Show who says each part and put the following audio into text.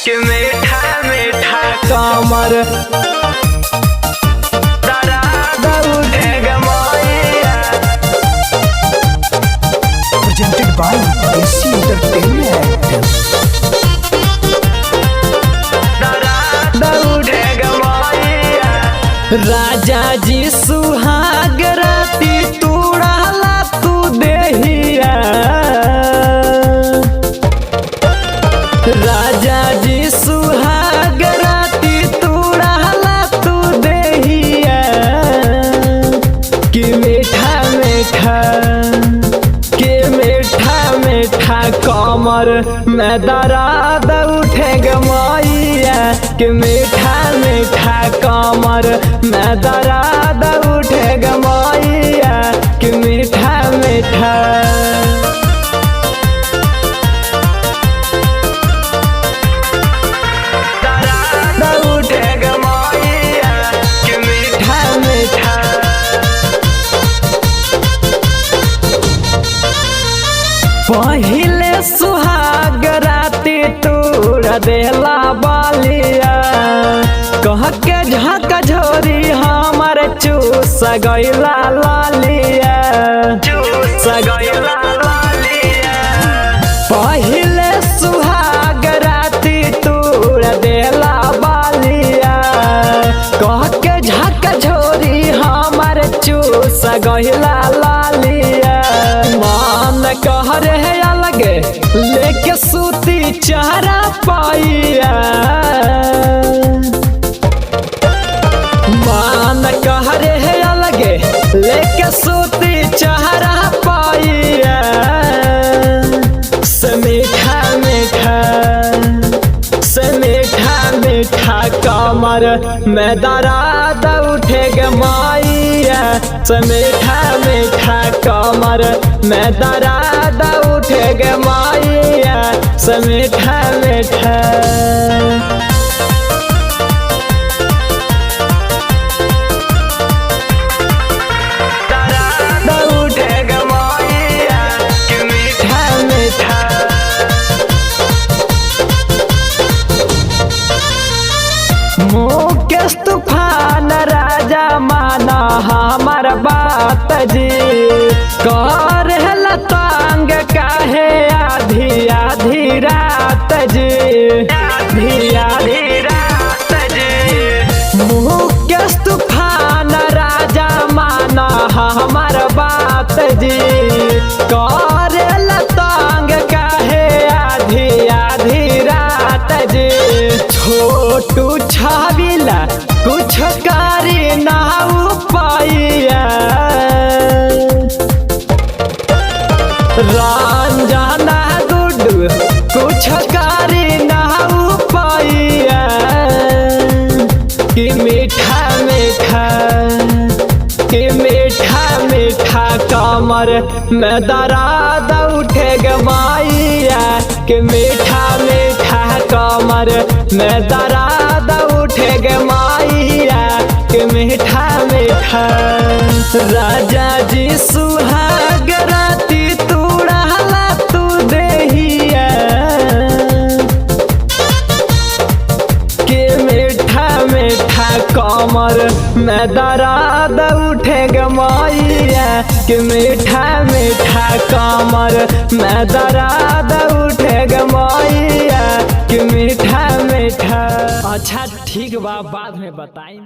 Speaker 1: कि मीठा मीठा कमर दर्द उठेगा मैया।
Speaker 2: presented by AC Entertainment।
Speaker 1: दर्द उठेगा मैया।
Speaker 3: राजा जी सुहाग राती तूड़ाला तू देहिया। राजा जी सुहाग राती तूड़ाला तू देहिया। कि मीठा मीठा कि मीठा मीठा कमर में दर्द उठेगा मैया। कि मीठा मीठा कमर में दर्द उठेगा मैया। कि मीठा मीठा
Speaker 1: दर्द उठेगा मैया। कि मीठा मीठा
Speaker 3: पहिले सुहाग राती तोड़ देला बालिया। कह के झक झोरी हमर चूस गैला लालिया।
Speaker 1: चूस गइला लालिया।
Speaker 3: पहिले सुहाग राती तोड़ देला बालिया। कह के झक झोरी हमर चूस गैला लालिया। मान कह रहे अलगे लेके सूती चारा पाइया। मान कह रहे अलगे लेके सूती चारा पाइया। से मीठा मीठा से मीठा मीठा कमर में दर्द उठेगा मैया। से मीठा मीठा कमर में दर्द उठेगा मैया। से मीठा मीठा
Speaker 1: दर्द उठेगा मैया। कि मीठा मीठा
Speaker 3: मुकेश तूफान राजा माना हमार बात जी। कर तंग काहे आधी आधी रात जी।
Speaker 1: आधी आधी रात जी।
Speaker 3: मुकेश तूफान राजा माना हमार बात जी। कर तंग काहे आधी आधी रात जी। छोटू छाविला कुछ करी ना पाइया। रंजना गुड्डू कुछ करी ना पाइया। कि मीठा मीठा कि मीठा मीठा कमर में दर्द उठेगा मैया। कि मीठा मीठा कमर में दर्द उठेगा मैया। कि मीठा मीठा राजा जी सुहाग राती तूड़ाला तू देहिया। कि मीठा मीठा कमर में दर्द उठेगा मैया। कि मीठा मीठा कमर में दर्द उठेगा मैया। कि मीठा मीठा अच्छा ठीक बा बाद में बताई।